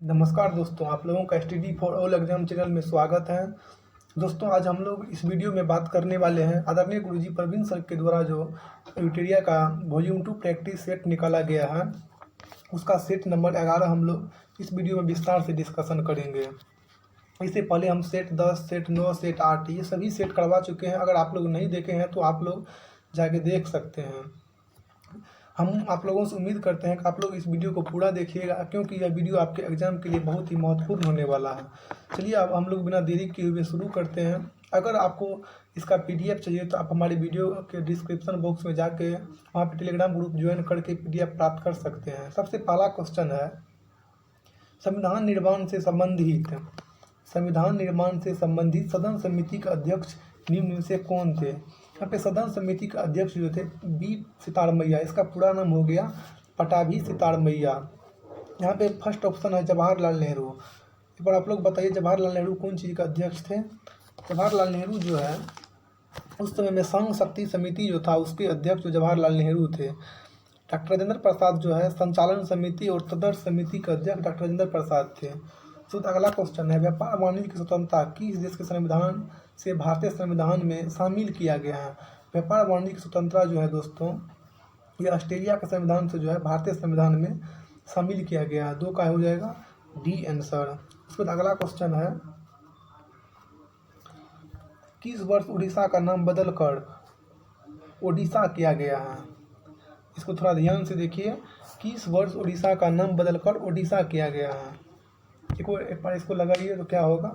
नमस्कार दोस्तों, आप लोगों का study for all exam channel में स्वागत है। दोस्तों, आज हम लोग इस वीडियो में बात करने वाले हैं आदरणीय गुरुजी प्रवीण सर के द्वारा जो क्राइटेरिया का वॉल्यूम 2 प्रैक्टिस सेट निकाला गया है, उसका सेट नंबर 11 हम लोग इस वीडियो में विस्तार से डिस्कशन करेंगे। इससे पहले हम सेट 10, सेट 9, सेट 8 ये सभी सेट करवा चुके हैं। अगर आप लोग नहीं देखे हैं तो आप लोग जाके देख सकते हैं। हम आप लोगों से उम्मीद करते हैं कि आप लोग इस वीडियो को पूरा देखिएगा, क्योंकि यह वीडियो आपके एग्जाम के लिए बहुत ही महत्वपूर्ण होने वाला है। चलिए अब हम लोग बिना देरी किए हुए शुरू करते हैं। अगर आपको इसका पीडीएफ चाहिए तो आप हमारे वीडियो के डिस्क्रिप्शन बॉक्स में जाके वहाँ पे टेलीग्राम ग्रुप ज्वाइन करके पीडीएफ प्राप्त कर सकते हैं। सबसे पहला क्वेश्चन है, संविधान निर्माण से संबंधित सदन समिति का अध्यक्ष निम्न में से कौन थे। यहाँ पे सदन समिति का अध्यक्ष जो थे बी सितार मैया, इसका पूरा नाम हो गया पटाभी सितार मैया। यहाँ पे फर्स्ट ऑप्शन है जवाहरलाल नेहरू। एक बार आप लोग बताइए जवाहरलाल नेहरू कौन चीज़ का अध्यक्ष थे। जवाहरलाल नेहरू जो है उस समय में संघ शक्ति समिति जो था उसके अध्यक्ष जवाहरलाल नेहरू थे। डॉक्टर राजेंद्र प्रसाद जो है संचालन समिति और तदर्थ समिति के अध्यक्ष डॉक्टर राजेंद्र प्रसाद थे। तो अगला क्वेश्चन है, व्यापार वाणिज्य की स्वतंत्रता किस देश के संविधान से भारतीय संविधान में शामिल किया गया है। व्यापार वाणिज्य की स्वतंत्रता जो है दोस्तों, ये ऑस्ट्रेलिया के संविधान से जो है भारतीय संविधान में शामिल किया गया है। 2 का हो जाएगा डी आंसर। उसके बाद अगला क्वेश्चन है, किस वर्ष उड़ीसा का नाम बदलकर ओडिशा किया गया है। इसको थोड़ा ध्यान से देखिए, किस वर्ष उड़ीसा का नाम बदलकर ओडिशा किया गया है। एक बार इसको लगाइए तो क्या होगा,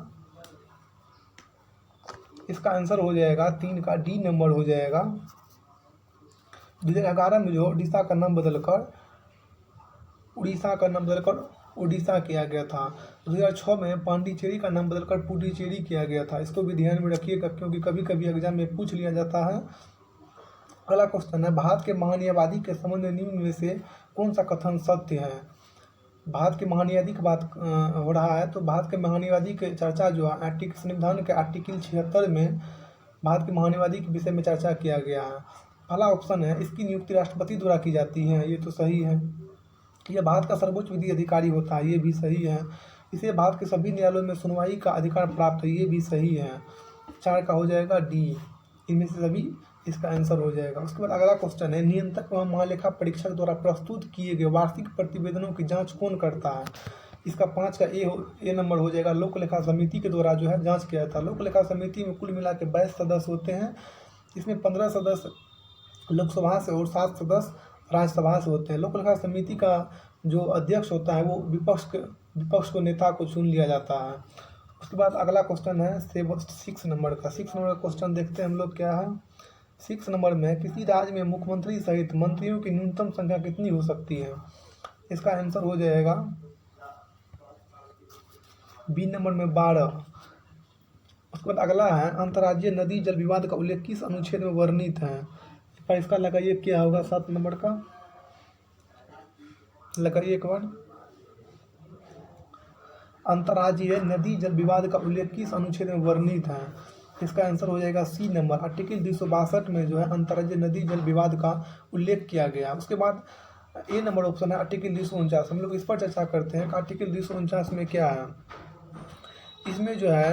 इसका आंसर हो जाएगा 3 का डी नंबर हो जाएगा। 2011 में जो उड़ीसा का नाम बदलकर ओडिशा किया गया था। 2006 में पांडिचेरी का नाम बदलकर पुडुचेरी किया गया था। इसको भी ध्यान में रखिएगा, क्योंकि कभी कभी एग्जाम में पूछ लिया जाता है। अगला क्वेश्चन है, भारत के महान्यायवादी के संबंध में निम्न में से कौन सा कथन सत्य है। भारत के महान्यायवादी की बात हो रहा है, तो भारत के महान्यायवादी की चर्चा जो है संविधान के आर्टिकल 76 में भारत के महान्यायवादी के विषय में चर्चा किया गया है। पहला ऑप्शन है, इसकी नियुक्ति राष्ट्रपति द्वारा की जाती है, ये तो सही है। यह भारत का सर्वोच्च विधि अधिकारी होता है, ये भी सही है। इसे भारत के सभी न्यायालयों में सुनवाई का अधिकार प्राप्त है, ये भी सही है। 4 का हो जाएगा डी, इनमें से सभी इसका आंसर हो जाएगा। उसके बाद अगला क्वेश्चन है, नियंत्रक व महालेखा परीक्षक द्वारा प्रस्तुत किए गए वार्षिक प्रतिवेदनों की जांच कौन करता है। इसका 5 का ए नंबर हो जाएगा। लोक लेखा समिति के द्वारा जो है जांच किया जाता है। लोक लेखा समिति में कुल मिला के 22 सदस्य होते हैं। इसमें 15 सदस्य लोकसभा से और 7 सदस्य राज्यसभा से होते हैं। लोक लेखा समिति का जो अध्यक्ष होता है वो विपक्ष को नेता को चुन लिया जाता है। उसके बाद अगला क्वेश्चन है 6 नंबर का। 6 नंबर का क्वेश्चन देखते हैं हम लोग क्या है। 6 नंबर में किसी राज्य में मुख्यमंत्री सहित मंत्रियों की न्यूनतम संख्या कितनी हो सकती है। इसका आंसर हो जाएगा बी नंबर में 12। उसके बाद अगला है, अंतर्राज्यीय नदी जल विवाद का उल्लेख किस अनुच्छेद में वर्णित है। पर इसका लगाइए क्या होगा, 7 नंबर का लगाइए एक बार। अंतर्राज्यीय नदी जल विवाद का उल्लेख किस अनुच्छेद में वर्णित है। इसका आंसर हो जाएगा सी नंबर, आर्टिकल 262 में जो है अंतर्राज्यीय नदी जल विवाद का उल्लेख किया गया। उसके बाद ए नंबर ऑप्शन है आर्टिकल 249। हम लोग इस पर चर्चा करते हैं कि आर्टिकल 249 में क्या है। इसमें जो है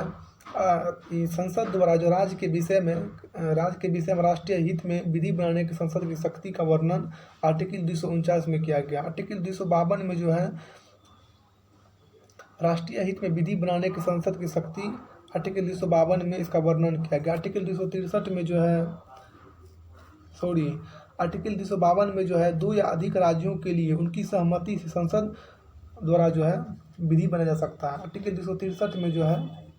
संसद द्वारा जो राज्य के विषय में राष्ट्रीय हित में विधि बनाने की संसद की शक्ति का वर्णन आर्टिकल 249 में किया गया। आर्टिकल 252 में जो है राष्ट्रीय हित में विधि बनाने की संसद की शक्ति, आर्टिकल 252 में इसका वर्णन किया गया। आर्टिकल 263 में जो है आर्टिकल 252 में जो है 2 या अधिक राज्यों के लिए उनकी सहमति से संसद द्वारा जो है विधि बनाया जा सकता है। आर्टिकल 263 में जो है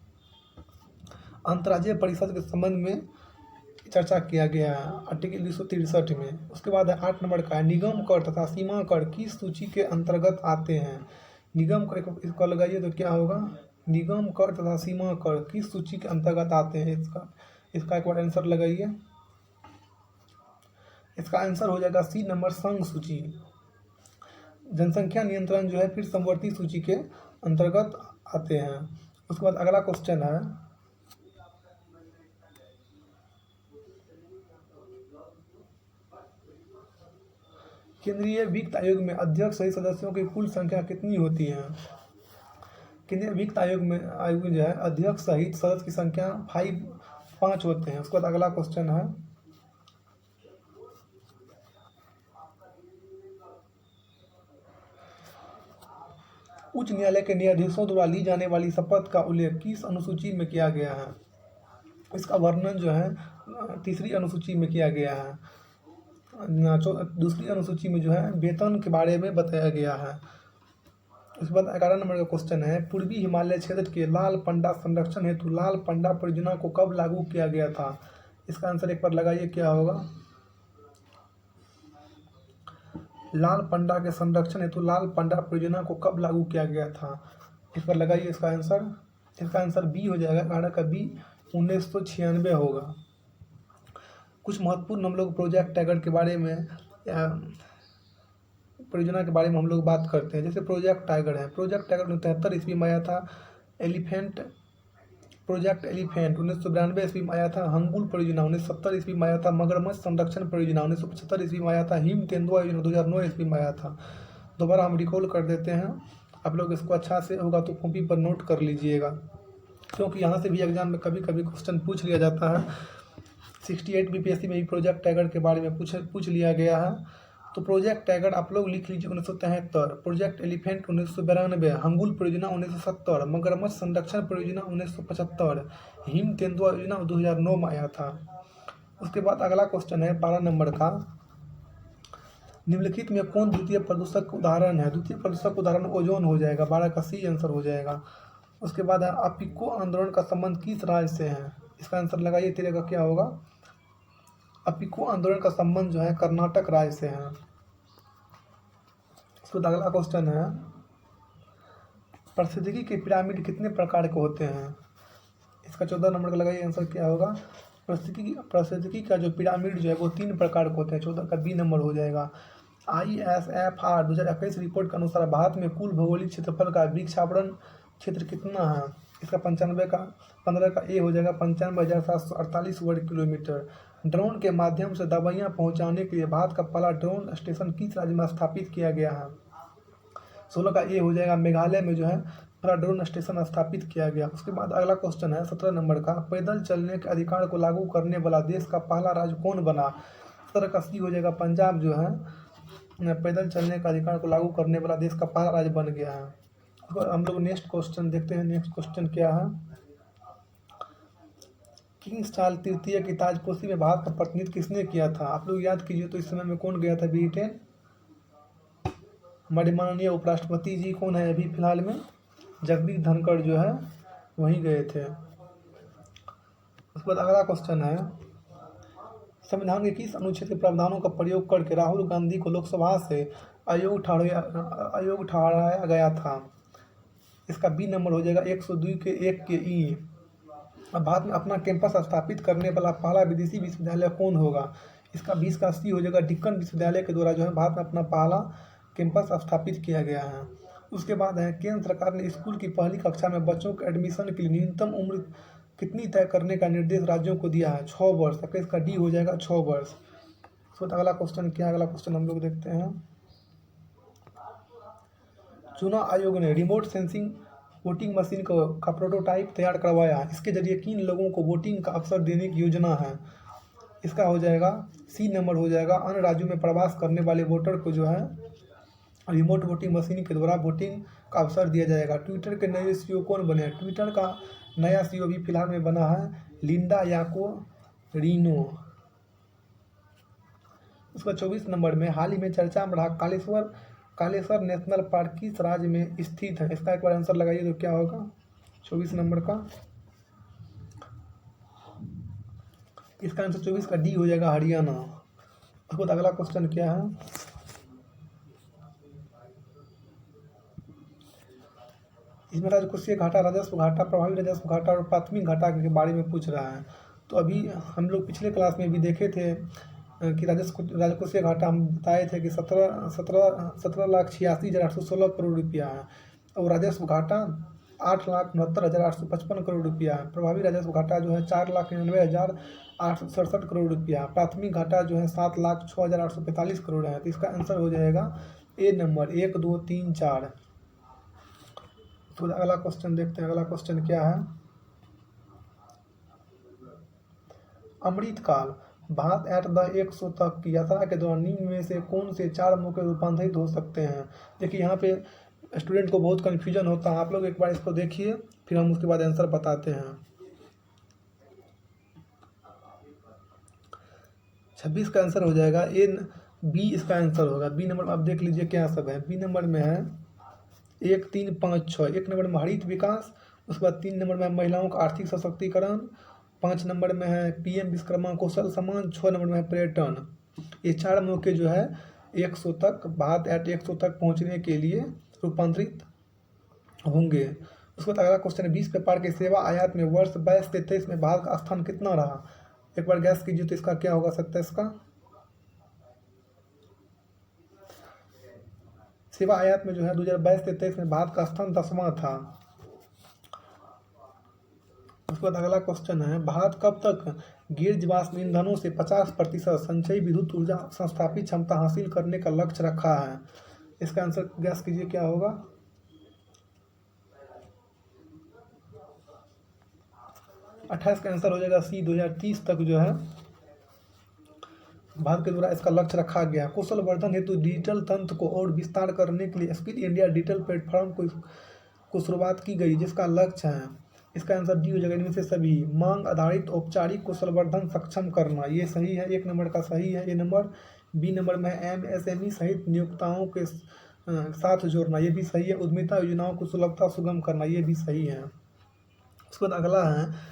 अंतर्राज्यीय परिषद के संबंध में चर्चा किया गया है, आर्टिकल 263 में। उसके बाद 8 नंबर का है, निगम कर तथा सीमा कर किस सूची के अंतर्गत आते हैं। निगम कर, इसको लगाइए तो क्या होगा, निगम कर तथा सीमा कर किस सूची के अंतर्गत आते हैं। इसका एक बार आंसर लगाइए। इसका आंसर हो जाएगा सी नंबर, संघ सूची। जनसंख्या नियंत्रण जो है फिर समवर्ती सूची के अंतर्गत आते हैं। उसके बाद अगला क्वेश्चन है, केंद्रीय वित्त आयोग में अध्यक्ष सहित सदस्यों की कुल संख्या कितनी होती है। केंद्रीय वित्त आयोग में जो है अध्यक्ष सहित सदस्य की संख्या 5 होते हैं। उसके बाद अगला क्वेश्चन है, उच्च न्यायालय के न्यायाधीशों द्वारा ली जाने वाली शपथ का उल्लेख किस अनुसूची में किया गया है? इसका वर्णन जो है 3री अनुसूची में किया गया है। 2री अनुसूची में जो है वेतन के बारे में बताया गया है। उसके बाद 11 नंबर का क्वेश्चन है, पूर्वी हिमालय क्षेत्र के लाल पंडा संरक्षण हेतु लाल पंडा परियोजना को कब लागू किया गया था? इसका आंसर एक बार लगाइए, क्या होगा? लाल पंडा के संरक्षण हेतु लाल पंडा परियोजना को कब लागू किया गया था? इस पर लगाइए इसका आंसर। इसका आंसर बी हो जाएगा, गाड़ा का बी 1996 होगा। कुछ महत्वपूर्ण हम लोग प्रोजेक्ट टाइगर के बारे में या परियोजना के बारे में हम लोग बात करते हैं। जैसे प्रोजेक्ट टाइगर है, प्रोजेक्ट टाइगर 1973 ईस्वी में आया था। प्रोजेक्ट एलिफेंट 1992 ईस्वी में आया था। हंगुल परियोजना 1970 ईस्वी में आया था। मगरमच्छ संरक्षण परियोजना 1975 ईस्वी में आया था। हिम तेंदुआ योजना 2009 ईस्वी में आया था। दोबारा हम रिकॉल कर देते हैं, आप लोग इसको अच्छा से होगा तो कॉपी पर नोट कर लीजिएगा, क्योंकि यहाँ से भी एग्जाम में कभी कभी क्वेश्चन पूछ लिया जाता है। 68 बीपीएससी में भी प्रोजेक्ट टाइगर के बारे में पूछ लिया गया है। तो प्रोजेक्ट टाइगर आप लोग लिख लीजिए 1973, प्रोजेक्ट एलिफेंट 1992, हंगुल परियोजना 1970, मगरमच्छ संरक्षण परियोजना 1975, हिम तेंदुआ योजना 2009 में आया था। उसके बाद अगला क्वेश्चन है 12 नंबर का, निम्नलिखित में कौन द्वितीय प्रदूषक उदाहरण है? द्वितीय प्रदूषक उदाहरण ओजोन हो जाएगा, 12 का सी आंसर हो जाएगा। उसके बाद अपिको आंदोलन का संबंध किस राज्य से है? इसका आंसर लगाइए, तेरे का क्या होगा? अपिको आंदोलन का संबंध जो है कर्नाटक राज्य से है। उसके बाद अगला क्वेश्चन है, पारिस्थितिकी के पिरामिड कितने प्रकार के होते हैं? इसका 14 नंबर का लगाइए, आंसर क्या होगा? पारिस्थितिकी का जो पिरामिड जो है वो 3 प्रकार के होते हैं। 14 का बी नंबर हो जाएगा। ISFR 2021 रिपोर्ट के अनुसार भारत में कुल भौगोलिक क्षेत्रफल का वृक्षावरण क्षेत्र कितना है? इसका 15 का ए हो जाएगा, 95,748 वर्ग किलोमीटर। ड्रोन के माध्यम से दवाइयाँ पहुँचाने के लिए भारत का पहला ड्रोन स्टेशन किस राज्य में स्थापित किया गया है? 16 का ए हो जाएगा, मेघालय में जो है पहला ड्रोन स्टेशन स्थापित किया गया। उसके बाद अगला क्वेश्चन है 17 नंबर का, पैदल चलने के अधिकार को लागू करने वाला देश का पहला राज्य कौन बना? 17 का सी हो जाएगा, पंजाब जो है पैदल चलने का अधिकार को लागू करने वाला देश का पहला राज्य बन गया है। हम लोग नेक्स्ट क्वेश्चन देखते हैं। नेक्स्ट क्वेश्चन क्या है, किंग चार्ल्स तृतीय की ताजपोशी में भारत का प्रतिनिधित्व किसने किया था? आप लोग याद कीजिए तो इस समय में कौन गया था ब्रिटेन? हमारे माननीय उपराष्ट्रपति जी कौन है अभी फिलहाल में? जगदीप धनखड़ जो है वहीं गए थे। उसके बाद अगला क्वेश्चन है, संविधान के किस अनुच्छेद के प्रावधानों का प्रयोग करके राहुल गांधी को लोकसभा से आयोग ठहराया गया था? इसका बी नंबर हो जाएगा, 102 के 1 के ई। भारत में अपना कैंपस स्थापित करने वाला पहला विदेशी विश्वविद्यालय कौन होगा? इसका 20 का सी हो जाएगा, डिक्कन विश्वविद्यालय के द्वारा जो है भारत में अपना पहला कैंपस स्थापित किया गया है। उसके बाद है, केंद्र सरकार ने स्कूल की पहली कक्षा में बच्चों के एडमिशन के लिए न्यूनतम उम्र कितनी तय करने का निर्देश राज्यों को दिया है? 6 वर्ष। इसका डी हो जाएगा 6 वर्ष। तो अगला क्वेश्चन क्या, अगला क्वेश्चन हम लोग देखते हैं, चुनाव आयोग ने रिमोट सेंसिंग वोटिंग मशीन का प्रोटोटाइप तैयार करवाया है। इसके जरिए किन लोगों को वोटिंग का अवसर देने की योजना है? इसका हो जाएगा सी नंबर हो जाएगा, अन्य राज्यों में प्रवास करने वाले वोटर को जो है रिमोट वोटिंग मशीन के द्वारा वोटिंग का अवसर दिया जाएगा। ट्विटर के नए CEO कौन बने? ट्विटर का नया CEO भी फिलहाल में बना है लिंडा याकोरिनो। उसका 24 नंबर में, हाल ही में चर्चा में रहा कालेश्वर नेशनल पार्क किस राज्य में स्थित है? इसका एक बार आंसर लगाइए तो क्या होगा? 24 नंबर का, इसका आंसर 24 का डी हो जाएगा, हरियाणा। उसके बाद अगला क्वेश्चन क्या है, इसमें राजकोषीय घाटा, राजस्व घाटा, प्रभावी राजस्व घाटा और प्राथमिक घाटा के बारे में पूछ रहा है। तो अभी हम लोग पिछले क्लास में भी देखे थे कि राजकोषीय घाटा हम बताए थे कि 17,86,816 करोड़ रुपया है, और राजस्व घाटा 8,69,855 करोड़ रुपया है। प्रभावी राजस्व घाटा जो है 4,99,867 करोड़ रुपया। प्राथमिक घाटा जो है 7,06,845 करोड़ है। तो इसका आंसर हो जाएगा ए नंबर, 1, 2, 3, 4। तो अगला क्वेश्चन देखते हैं, अगला क्वेश्चन क्या है। अमृतकाल भात एट द 100 तक की यात्रा के दौरान निम्न में से कौन से 4 मौके रूपांतरित हो सकते हैं। देखिए यहाँ पे स्टूडेंट को बहुत कन्फ्यूजन होता है, आप लोग एक बार इसको देखिए फिर हम उसके बाद आंसर बताते हैं। 26 का आंसर हो जाएगा ए, बी इसका आंसर होगा। बी नंबर आप देख लीजिए क्या सब है। बी नंबर में है 1, 3, 5, 6। 1 नंबर में हरित विकास, उसके बाद 3 नंबर में महिलाओं का आर्थिक सशक्तिकरण, 5 नंबर में है पीएम विश्वकर्मा कौशल सम्मान, 6 नंबर में है पर्यटन। ये 4 मौके जो है 100 तक, भारत एट 100 तक पहुंचने के लिए रूपांतरित होंगे। उसके बाद अगला क्वेश्चन है 20 व्यापार के सेवा आयात में वर्ष 22 से 23 में भारत का स्थान कितना रहा। एक बार गैस कीजिए तो इसका क्या होगा सकता है। इसका सेवा आयात में जो है 2022 से 23 में भारत का स्थान 10वां था। उसके बाद अगला क्वेश्चन है भारत कब तक गैर जीवाश्म ईंधनों से 50% संचयी विद्युत ऊर्जा संस्थापित क्षमता हासिल करने का लक्ष्य रखा है। इसका आंसर गैस कीजिए क्या होगा। 28 का आंसर हो जाएगा सी। 2030 तक जो है भारत के द्वारा इसका लक्ष्य रखा गया। कौशल वर्धन हेतु डिजिटल तंत्र को और विस्तार करने के लिए स्किल इंडिया डिजिटल प्लेटफॉर्म को शुरुआत की गई जिसका लक्ष्य है। इसका आंसर डी हो जाएगा इनमें से सभी। मांग आधारित औपचारिक कौशल वर्धन सक्षम करना, ये सही है, 1 नंबर का सही है ये नंबर। बी नंबर में एमएसएमई सहित नियोक्ताओं के साथ जोड़ना, ये भी सही है। उद्यमिता योजनाओं को सुलभता सुगम करना, ये भी सही है। उसके बाद अगला है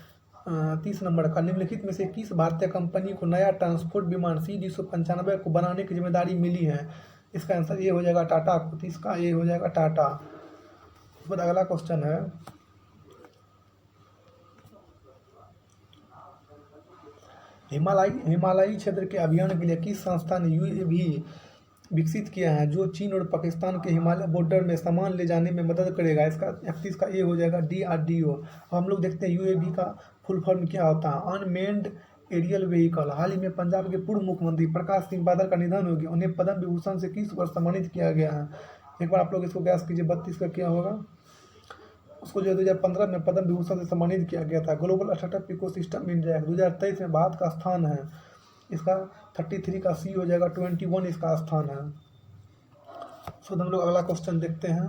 30 नंबर का, निम्नलिखित में से किस भारतीय कंपनी को नया ट्रांसपोर्ट विमान C295 को बनाने की जिम्मेदारी मिली है। इसका आंसर ये हो जाएगा टाटा को। 30 का ये हो जाएगा टाटा। उसके बाद अगला क्वेश्चन है हिमालयी क्षेत्र के अभियान के लिए किस संस्था ने यूएवी विकसित किया है जो चीन और पाकिस्तान के हिमालय बॉर्डर में सामान ले जाने में मदद करेगा। इसका 31 का ए हो जाएगा DRDO। हम लोग देखते हैं यूएवी का फुल फॉर्म क्या होता है, अनमेन्ड एरियल व्हीकल। हाल ही में पंजाब के पूर्व मुख्यमंत्री प्रकाश सिंह बादल का निधन हो गया, उन्हें पद्म विभूषण से किस वर्ष सम्मानित किया गया है। एक बार आप लोग इसको गैस कीजिए 32 का क्या होगा। उसको जो 2015 में पद्म विभूषण से सम्मानित किया गया था। ग्लोबल स्टार्टअप इकोसिस्टम इंडिया 2023 में भारत का स्थान है। इसका 33 का सी हो जाएगा। 21 इसका स्थान है। सो हम लोग अगला क्वेश्चन देखते हैं।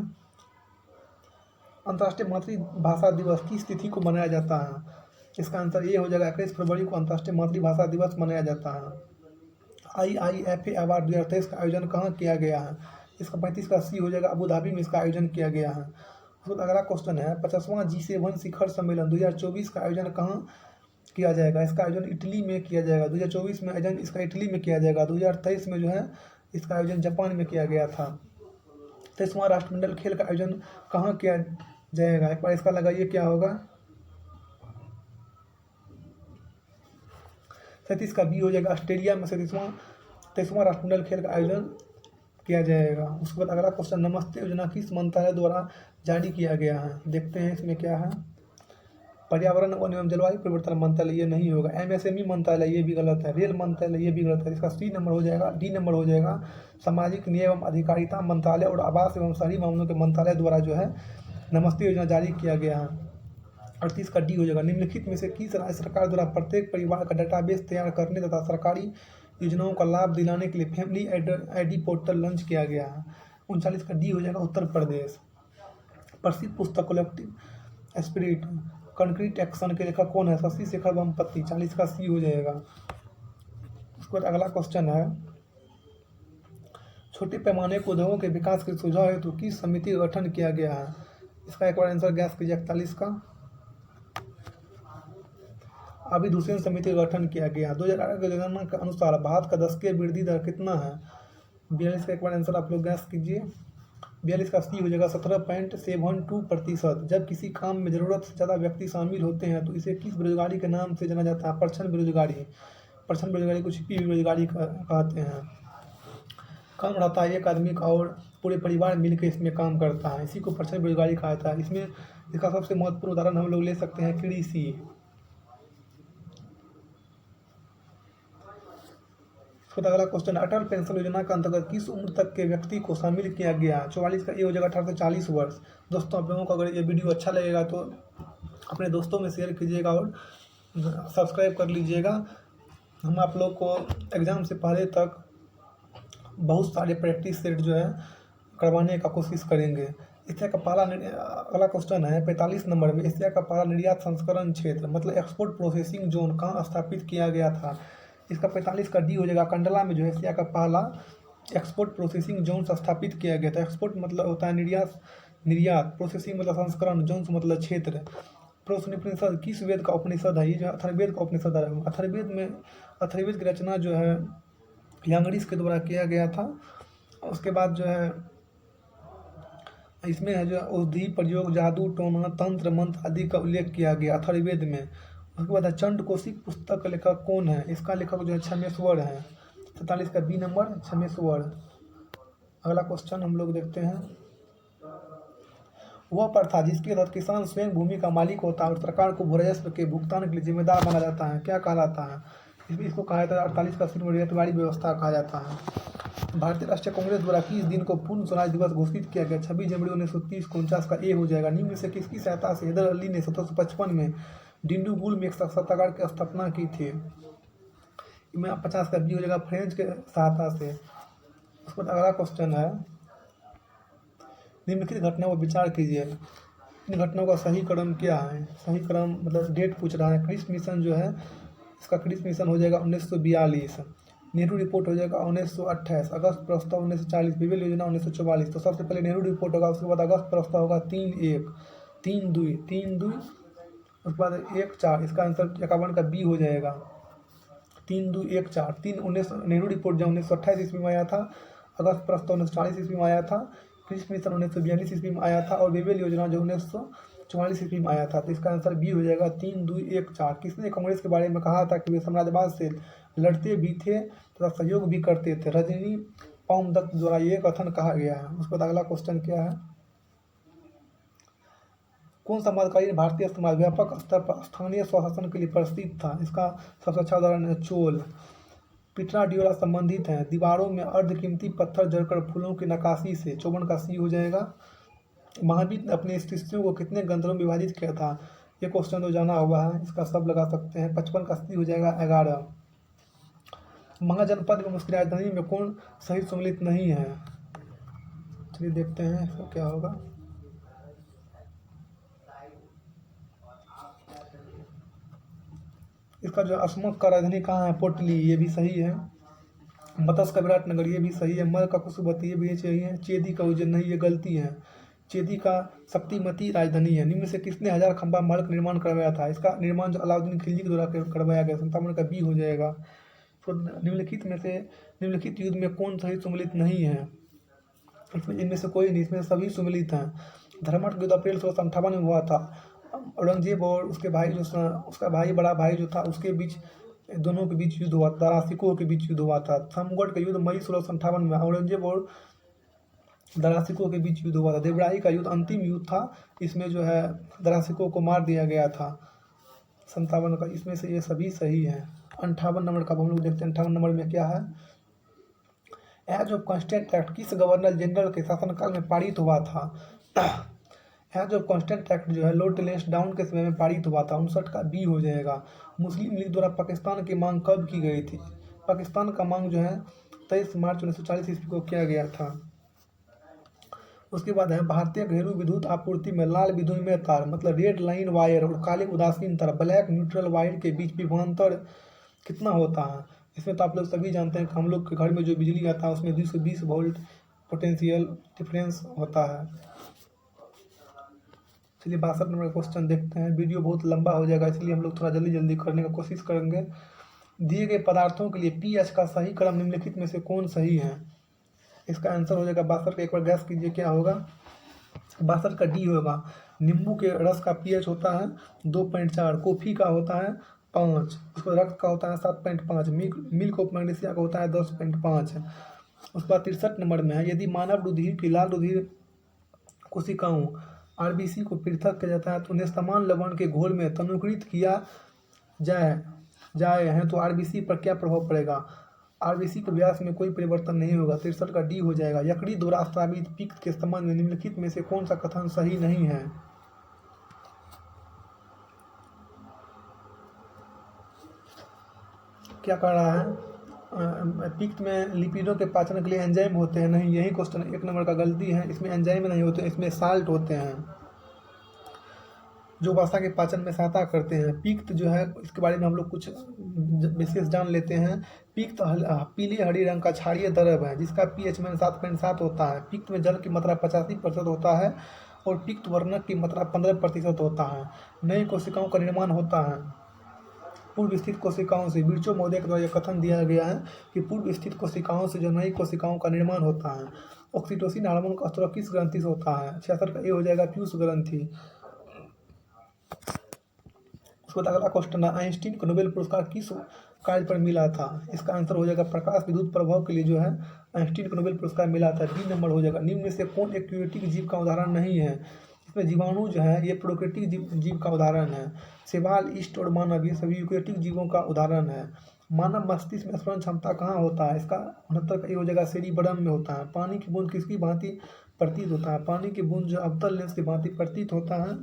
अंतर्राष्ट्रीय मातृभाषा दिवस किस तिथि को मनाया जाता है। इसका आंसर ये हो जाएगा 21 फरवरी को अंतर्राष्ट्रीय मातृभाषा दिवस मनाया जाता है। IIFA अवार्ड 2023 का आयोजन कहाँ किया गया है। इसका 35 का सी हो जाएगा। अबू धाबी में इसका आयोजन किया गया है। तो अगला क्वेश्चन है 50वां G7 शिखर सम्मेलन 2024 का आयोजन कहाँ किया जाएगा। इसका आयोजन इटली में किया जाएगा। 2024 में आयोजन इसका इटली में किया जाएगा। 2023 में जो है इसका आयोजन जापान में किया गया था। 23वां राष्ट्रमंडल खेल का आयोजन कहाँ किया जाएगा। एक बार इसका लगाइए क्या होगा। 37 का बी हो जाएगा। ऑस्ट्रेलिया में 23वां राष्ट्रमंडल खेल का आयोजन किया जाएगा। उसके बाद अगला क्वेश्चन नमस्ते योजना किस मंत्रालय द्वारा जारी किया गया है। देखते हैं इसमें क्या है। पर्यावरण वन एवं जलवायु परिवर्तन मंत्रालय, ये नहीं होगा। MSME मंत्रालय, ये भी गलत है। रेल मंत्रालय, ये भी गलत है। इसका सी नंबर हो जाएगा। डी नंबर हो जाएगा सामाजिक न्याय एवं अधिकारिता मंत्रालय और आवास एवं शहरी मामलों के मंत्रालय द्वारा जो है नमस्ते योजना जारी किया गया है। 38 का डी हो जाएगा। निम्नलिखित में से किस राज्य सरकार द्वारा प्रत्येक परिवार का डाटाबेस तैयार करने तथा सरकारी योजनाओं का लाभ दिलाने के लिए फैमिली ID पोर्टल लॉन्च किया गया है। 39 का डी हो जाएगा उत्तर प्रदेश। प्रसिद्ध पुस्तक कलेक्टिव स्पिरिट कंक्रीट एक्शन के लेखक कौन है। शशि शेखर वेम्पति। 40 का सी हो जाएगा। उसके बाद अगला क्वेश्चन है छोटे पैमाने के उद्योगों के विकास के सुझाव हेतु किस समिति का गठन किया गया है। इसका एक बार आंसर गैस कीजिए। 41 का अभिधूषण समिति का गठन किया गया। 2018 की जनगणना के अनुसार भारत का दशकीय वृद्धि दर कितना है। 42 का एक बार आंसर आप लोग गैस कीजिए। 42 का सी हो जाएगा 17.72%। जब किसी काम में ज़रूरत से ज़्यादा व्यक्ति शामिल होते हैं तो इसे किस बेरोजगारी के नाम से जाना जाता है। परछन बेरोजगारी। परछन बेरोजगारी को छिपी बेरोजगारी कहते हैं। काम रहता है एक आदमी का और पूरे परिवार मिलकर इसमें काम करता है, इसी को परछन बेरोजगारी कहा जाता है। इसमें इसका सबसे महत्वपूर्ण उदाहरण हम लोग ले सकते हैं कृषि। उसके बाद अगला क्वेश्चन, अटल पेंशन योजना के अंतर्गत किस उम्र तक के व्यक्ति को शामिल किया गया? 44 का ये हो जाएगा 18 से 40 वर्ष। दोस्तों, आप लोगों को अगर ये वीडियो अच्छा लगेगा तो अपने दोस्तों में शेयर कीजिएगा और सब्सक्राइब कर लीजिएगा। हम आप लोग को एग्ज़ाम से पहले तक बहुत सारे प्रैक्टिस सेट जो है करवाने का कोशिश करेंगे। एशिया का पहला अगला क्वेश्चन है 45 नंबर में, एशिया का पहला निर्यात संस्करण क्षेत्र मतलब एक्सपोर्ट प्रोसेसिंग जोन कहाँ स्थापित किया गया था? इसका 45 का डी हो जाएगा, कंडला में जो है एशिया का पहला एक्सपोर्ट प्रोसेसिंग जोन स्थापित किया गया था। एक्सपोर्ट मतलब होता है निर्यात, प्रोसेसिंग मतलब संस्करण, जोन मतलब क्षेत्र। प्रोपनिषद किस वेद का उपनिषद है? ये जो अथर्ववेद का उपनिषद है। अथर्ववेद की रचना जो है यांगड़ीस के द्वारा किया गया था। उसके बाद जो है इसमें है जो औषधि प्रयोग, जादू टोना, तंत्र मंत्र आदि का उल्लेख किया गया अथर्ववेद में। उसके बाद चंडकोशिक पुस्तक का लेखक कौन है? इसका लेखक जो है क्षमेश्वर है। 47 का बी नंबर क्षमेश्वर। अगला क्वेश्चन हम लोग देखते हैं, वह प्रथा जिसके तहत किसान स्वयं भूमि का मालिक होता है और सरकार को भू राजस्व के भुगतान के लिए जिम्मेदार माना जाता है, क्या कहलाता है? इसको कहा जाता है 48 का रैयतवाड़ी व्यवस्था कहा जाता है। भारतीय राष्ट्रीय कांग्रेस द्वारा किस दिन को पूर्ण स्वराज दिवस घोषित किया गया? 26 जनवरी 1930 को। 49 का ए हो जाएगा। निम्न से किसकी सहायता से हैदर अली ने 1755 में डिंडीगुल में एक सत्याग्रह की स्थापना की थी? में 50 का बी हो जाएगा, फ्रेंच के सहायता से। उसके बाद अगला क्वेश्चन है, निम्नलिखित घटनाओं पर विचार कीजिए, इन घटनाओं का सही क्रम क्या है? सही क्रम मतलब डेट पूछ रहा है। क्रिस मिशन जो है इसका क्रिस मिशन हो जाएगा 1942, नेहरू रिपोर्ट हो जाएगा 1928, अगस्त प्रस्ताव 1940, बेबेल योजना 1944। तो सबसे पहले नेहरू रिपोर्ट होगा, उसके बाद अगस्त प्रस्ताव होगा 3-1, उसके बाद 1-4। इसका आंसर 51 का बी हो जाएगा, 3-2-1-4। 19 नेहरू रिपोर्ट जो 1928 ईस्वी में आया था, अगस्त प्रस्ताव 1940 ईस्वी में आया था, क्रिस मिशन 1942 ईस्वी में आया था और बेबेल योजना जो 1944 ईस्वी में आया था। तो इसका आंसर बी हो जाएगा, 3-2-1-4। किसने कांग्रेस के बारे में कहा था कि वे साम्राज्यवाद से लड़ते भी थे तथा सहयोग भी करते थे? रजनी पामदत्त द्वारा ये कथन कहा गया है। उसके बाद अगला क्वेश्चन क्या है, कौन सा मध्यकालीन भारतीय समाज व्यापक स्तर पर स्थानीय स्वशासन के लिए प्रसिद्ध था? इसका सबसे अच्छा उदाहरण है चोल। पिटरा डियोरा संबंधित है दीवारों में अर्धकीमती पत्थर जड़कर फूलों की नक्काशी से। 54 का सी हो जाएगा। महावीर ने अपने शिष्यों को कितने ग्रंथों में विभाजित किया था? ये क्वेश्चन तो जाना हुआ है, इसका सब लगा सकते हैं। 55 का सी हो जाएगा 11। महाजनपद में उसकी राजधानी में कौन सही सम्मिलित नहीं है? चलिए देखते हैं इसका क्या होगा। इसका जो असमक का राजधानी कहाँ है? पोटली, ये भी सही है। मत्स्य का विराटनगर, ये भी सही है। मर का कुशुवती, ये भी सही है। चेदी का उज्जैन, नहीं, ये गलती है। चेदी का शक्तिमती राजधानी है। निम्न से किसने 1000 खंबा महल का निर्माण करवाया था? इसका निर्माण जो अलाउद्दीन खिलजी के द्वारा करवाया गया। 57 का बी हो जाएगा। तो निम्नलिखित में से निम्नलिखित युद्ध में कौन सही सम्मिलित नहीं है? इनमें से कोई नहीं, इसमें सभी सम्मिलित हैं। धर्मठ युद्ध अप्रैल 1658 में हुआ था। औरंगजेब और उसके भाई जो उसका भाई बड़ा भाई जो था उसके बीच, दोनों के बीच युद्ध हुआ था। दरासिकों के बीच युद्ध हुआ था। थमगढ़ का युद्ध मई 1658 में औरंगजेब और दरासिकों के बीच युद्ध हुआ था। देवराही का युद्ध अंतिम युद्ध था, इसमें जो है दरासिकों को मार दिया गया था। 57 का, इसमें से ये सभी सही है। 58 नंबर का हम लोग देखते हैं। 58 नंबर में क्या है, एज ऑफ कांस्टेंट एक्ट किस गवर्नर जनरल के शासनकाल में पारित हुआ था? एज ऑफ कांस्टेंट एक्ट जो है लॉर्ड लैंसडाउन के समय में पारित हुआ था। 59 का बी हो जाएगा। मुस्लिम लीग द्वारा पाकिस्तान की मांग कब की गई थी? पाकिस्तान का मांग जो है 23 मार्च 1940 ईस्वी को किया गया था। उसके बाद है भारतीय घरेलू विद्युत आपूर्ति में लाल विद्युत तार मतलब रेड लाइन वायर और काले उदासीन तार ब्लैक न्यूट्रल वायर के बीच विभवांतर कितना होता है? इसमें तो आप लोग सभी जानते हैं कि हम लोग के घर में जो बिजली आता है उसमें 220 वोल्ट पोटेंशियल डिफरेंस होता है। चलिए 62 नंबर क्वेश्चन देखते हैं। वीडियो बहुत लंबा हो जाएगा इसलिए हम लोग थोड़ा जल्दी जल्दी करने का कोशिश करेंगे। दिए गए पदार्थों के लिए पीएच का सही क्रम निम्नलिखित में से कौन सही है? इसका आंसर हो जाएगा 62 का। एक बार गैस कीजिए क्या होगा। 62 का डी होगा। नींबू के रस का पीएच होता है 2.4, कॉफ़ी का होता है 5, उसको रक्त का होता है 7.5, मिल्क ऑफ मैग्नीशिया का होता है 10.5। उसके बाद 63 नंबर में है, यदि मानव रुधिर की लाल रुधिर कोशिकाओं आरबीसी को पृथक किया जाता है तो उन्हें समान लवण के घोल में तनुकृत किया जाए है तो आरबीसी पर क्या प्रभाव पड़ेगा? आरबीसी के व्यास में कोई परिवर्तन नहीं होगा। 63 का डी हो जाएगा। यकृत द्वारा स्रावित पित्त के संबंध में निम्नलिखित में से कौन सा कथन सही नहीं है? क्या कह रहा है? पित्त में लिपिडों के पाचन के लिए एंजाइम होते हैं, नहीं, यही क्वेश्चन 1 नंबर का गलती है। इसमें एंजाइम नहीं होते, इसमें साल्ट होते हैं जो वसा के पाचन में सहायता करते हैं। पित्त जो है, इसके बारे में हम लोग कुछ विशेष जान लेते हैं। पित्त पीले हरी रंग का क्षारीय द्रव है जिसका पीएच में 7.7 होता है। पित्त में जल की मात्रा 85% होता है और पित्त वर्णक की मात्रा 15% होता है। नई कोशिकाओं का निर्माण होता है पूर्व स्थित कोशिकाओं से। बिरचो महोदय के द्वारा यह कथन दिया गया है कि पूर्व स्थित कोशिकाओं से जो नई कोशिकाओं का निर्माण होता है। ऑक्सीटोसिन हार्मोन का स्राव किस ग्रंथि से होता है? 66 का ए हो जाएगा, पीयूष ग्रंथि। उसके बाद अगला क्वेश्चन है, आइंस्टीन को नोबेल पुरस्कार किस कार्य पर मिला था? इसका आंसर हो जाएगा प्रकाश विद्युत प्रभाव के लिए जो है आइंस्टीन को नोबेल पुरस्कार मिला था। डी नंबर हो जाएगा। निम्न में से कौन एक यूकेरियोटिक जीव का उदाहरण नहीं है? इसमें जीवाणु जो है ये प्रोकैरियोटिक जीव का उदाहरण है। शैवाल, ईस्ट और मानव ये सभी यूकेरियोटिक जीवों का उदाहरण है। मानव मस्तिष्क में स्मरण क्षमता कहाँ होता है? इसका 69 का ए हो जाएगा, सेरिबरम में होता है। पानी की बूंद किसकी भांति प्रतीत होता है? पानी की बूंद जो अवतल लेंस की भांति प्रतीत होता है।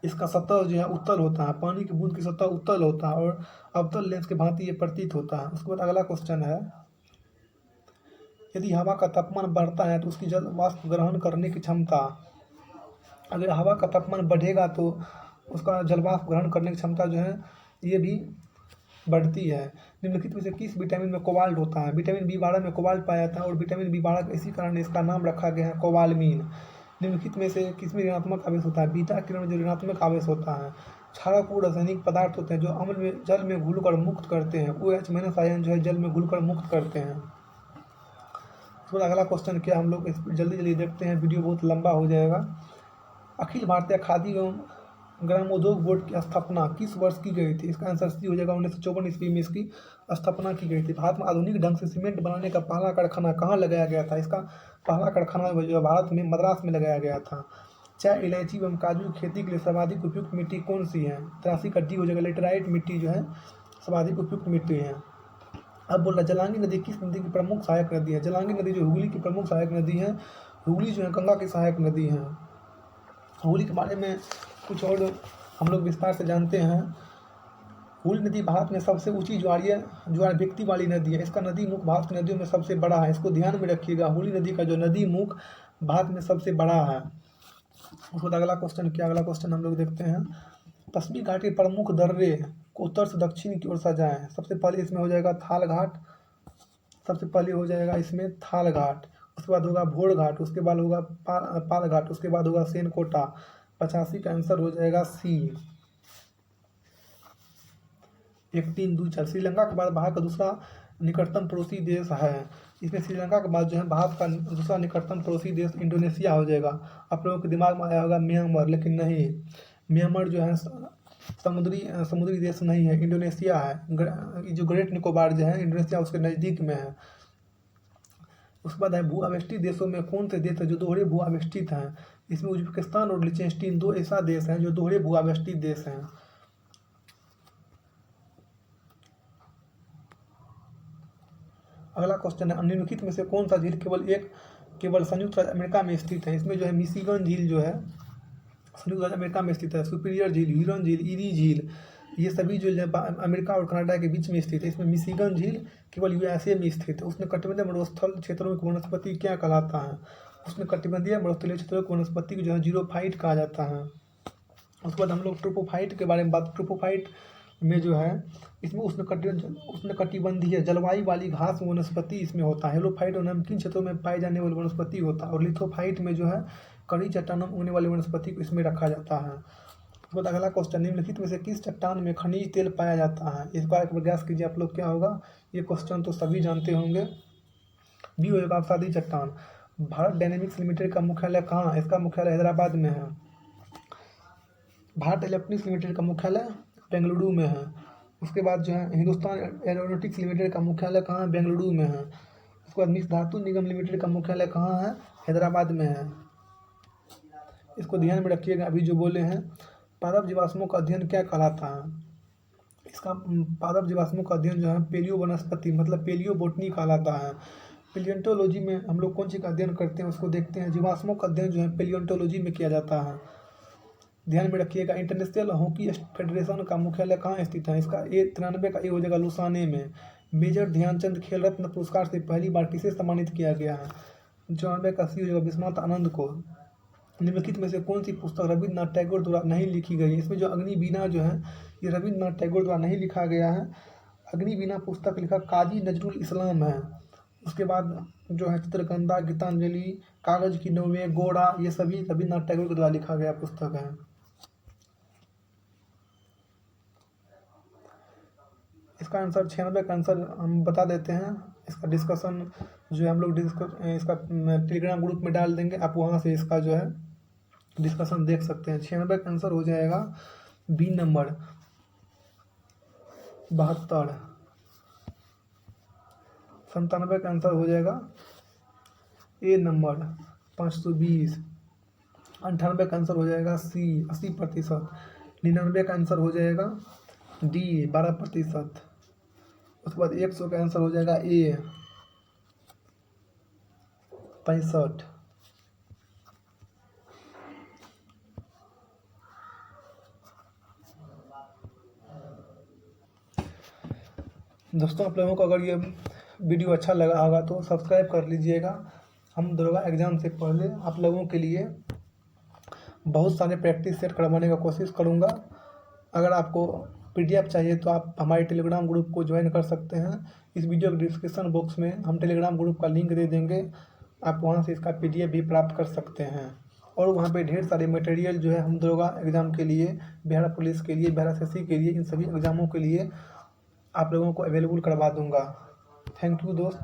इसका सतह जो है उत्तल होता है। पानी की बूंद की सतह उत्तल होता है और अवतल लेंस के भांति ये प्रतीत होता है। उसके बाद अगला क्वेश्चन है, यदि हवा का तापमान बढ़ता है तो उसकी जल वाष्प ग्रहण करने की क्षमता, अगर हवा का तापमान बढ़ेगा तो उसका जल वाष्प ग्रहण करने की क्षमता जो है ये भी बढ़ती है। निम्नलिखित में से किस विटामिन में कोबाल्ट होता है? विटामिन B12 में कोबाल्ट पाया जाता है और विटामिन B12 इसी कारण इसका नाम रखा गया है कोबालमीन। निम्नलिखित में से किसमें ऋणात्मक आवेश होता है? बीटा किरण जो ऋणात्मक आवेश होता है। क्षारकपूर्ण रासायनिक पदार्थ होते हैं जो अम्ल में जल में घुलकर मुक्त करते हैं। OH- आयन जो है जल में घुलकर मुक्त करते हैं। उसके बाद अगला क्वेश्चन क्या हम लोग जल्दी जल्दी देखते हैं, वीडियो बहुत लंबा हो जाएगा। अखिल भारतीय खादी एवं ग्रामोद्योग बोर्ड की स्थापना किस वर्ष की गई थी? इसका आंसर सी हो जाएगा, 1954 ईस्वी में इसकी स्थापना की गई थी। भारत में आधुनिक ढंग से सीमेंट बनाने का पहला कारखाना कहाँ लगाया गया था? इसका पहला कारखाना जो भारत में मद्रास में लगाया गया था। चाय, इलायची एवं काजू की खेती के लिए सर्वाधिक उपयुक्त मिट्टी कौन सी है? 83 का डी हो जाएगा, लेटेराइट मिट्टी जो है सर्वाधिक उपयुक्त मिट्टी है। अब बोल रहा जलांगी नदी किस नदी की प्रमुख सहायक नदी है? जलांगी नदी जो हुगली की प्रमुख सहायक नदी है। हुगली जो है गंगा की सहायक नदी है। हुगली के बारे में कुछ और हम लोग विस्तार से जानते हैं। हुगली नदी भारत में सबसे ऊंची ज्वार व्यक्ति वाली नदी है। इसका नदी मुख भारत की नदियों में सबसे बड़ा है, इसको ध्यान में रखिएगा। हुगली नदी का जो नदी मुख भारत में सबसे बड़ा है। उसके बाद अगला क्वेश्चन क्या? अगला क्वेश्चन हम लोग देखते हैं, पश्चिमी घाट के प्रमुख दर्रे को उत्तर से दक्षिण की ओर सजाएं। सबसे पहले इसमें हो जाएगा थाल घाट, सबसे पहले हो जाएगा इसमें थाल घाट, उसके बाद होगा भोर घाट, उसके बाद होगा पाल घाट, उसके बाद होगा सेनकोटा। 85 का आंसर हो जाएगा सी। 1 3 2 4। श्रीलंका के बाद भारत का दूसरा निकटतम पड़ोसी देश है। इसमें श्रीलंका के बाद जो है भारत का दूसरा निकटतम पड़ोसी देश इंडोनेशिया हो जाएगा। आप लोगों के दिमाग में आया होगा म्यांमार, लेकिन नहीं, म्यांमार जो है समुद्री देश नहीं है, इंडोनेशिया है। जो ग्रेट निकोबार जो है इंडोनेशिया उसके नज़दीक में है। उसके बाद है भू आवेष्टित देशों में कौन से देश है जो दोहरे भू आवेष्टित हैं? इसमें उज्बेकिस्तान और लिechtenstein दो ऐसा देश हैं जो दोहरे भू आवेष्टित देश हैं। अगला क्वेश्चन है, निम्नलिखित में से कौन सा झील केवल संयुक्त राज्य अमेरिका में स्थित है? इसमें जो है मिशिगन झील जो है संयुक्त राज्य अमेरिका में स्थित है। सुपीरियर झील, ह्यूरन झील, ईरी झील ये सभी जो अमेरिका और कनाडा के बीच में स्थित है। इसमें मिशिगन झील केवल USA में स्थित है। उसने कटिबंधीय मरुस्थल क्षेत्रों की वनस्पति क्या कहलाता है? उसने कटिबंधीय मरुस्थलीय क्षेत्रों की वनस्पति को जो है जीरोफाइट कहा जाता है। उसके बाद हम लोग ट्रोपोफाइट के बारे में बात, ट्रोपोफाइट में जो है इसमें उष्ण कटिबंधीय जलवायु वाली घास वनस्पति इसमें होता है। हेलोफाइट और नमकीन क्षेत्रों में पाए जाने वाली वनस्पति होता है और लिथोफाइट में जो है कड़ी चट्टानों में उगने वाली वनस्पति को इसमें रखा जाता है। उसके बाद अगला क्वेश्चन, निम्नलिखित में से किस चट्टान में खनिज तेल पाया जाता है? इसका एक प्रयास कीजिए आप लोग, क्या होगा? ये क्वेश्चन तो सभी जानते होंगे। बी होगा अवसादी चट्टान। भारत डायनेमिक्स लिमिटेड का मुख्यालय कहाँ है? इसका मुख्यालय हैदराबाद में है। भारत इलेक्ट्रॉनिक्स लिमिटेड का मुख्यालय बेंगलुरु में है। उसके बाद जो है हिंदुस्तान एरोनॉटिक्स लिमिटेड का मुख्यालय कहाँ है? बेंगलुरु में है। उसके बाद मिक्स धातु निगम लिमिटेड का मुख्यालय कहाँ है? हैदराबाद में है। इसको ध्यान में रखिएगा। अभी जो बोले हैं पादप जीवाश्मों का अध्ययन क्या कहलाता है? इसका पादप जीवाश्मों का अध्ययन जो है पेलियो वनस्पति मतलब पेलियो बोटनी कहलाता है। पेलियोंटोलॉजी में हम लोग कौन चीज़ का अध्ययन करते हैं उसको देखते हैं। जीवाश्मों का अध्ययन जो है पेलियोंटोलॉजी में किया जाता है। ध्यान में रखिएगा। इंटरनेशनल हॉकी फेडरेशन का मुख्यालय कहाँ स्थित है? इसका 93 का ए हो जाएगा लुसाने में। मेजर ध्यानचंद खेल रत्न पुरस्कार से पहली बार किसे सम्मानित किया गया है? 94 का सी हो जाएगा विश्वनाथ आनंद को। निम्नलिखित में से कौन सी पुस्तक रविन्द्रनाथ टैगोर द्वारा नहीं लिखी गई? इसमें जो अग्निवीणा जो है ये रविन्द्रनाथ टैगोर द्वारा नहीं लिखा गया है। अग्निवीणा पुस्तक लिखा काजी नजरुल इस्लाम है। उसके बाद जो है चित्रगंधा, गीतांजलि, कागज की नौवें, गोरा, ये सभी रविन्द्रनाथ टैगोर के द्वारा लिखा गया पुस्तक है। इसका आंसर 96 का आंसर हम बता देते हैं। इसका डिस्कशन जो है हम लोग इसका टेलीग्राम ग्रुप में डाल देंगे, आप वहाँ से इसका जो है डिस्कशन देख सकते हैं। 96 का आंसर हो जाएगा बी नंबर 72। 97 का आंसर हो जाएगा ए नंबर 520। 98 का आंसर हो जाएगा सी 80%। 99 का आंसर हो जाएगा डी 12%। उसके बाद 100 का आंसर हो जाएगा ए 65। दोस्तों आप लोगों को अगर ये वीडियो अच्छा लगा होगा तो सब्सक्राइब कर लीजिएगा। हम दरोगा एग्ज़ाम से पहले आप लोगों के लिए बहुत सारे प्रैक्टिस सेट करवाने का कोशिश करूँगा। अगर आपको PDF चाहिए तो आप हमारे टेलीग्राम ग्रुप को ज्वाइन कर सकते हैं। इस वीडियो के डिस्क्रिप्शन बॉक्स में हम टेलीग्राम ग्रुप का लिंक दे देंगे, आप वहां से इसका PDF भी प्राप्त कर सकते हैं। और वहां पे ढेर सारे मटेरियल जो है हम दरोगा एग्ज़ाम के लिए, बिहार पुलिस के लिए, बिहार SSC के लिए, इन सभी एग्ज़ामों के लिए आप लोगों को अवेलेबल करवा दूंगा। थैंक यू दोस्त।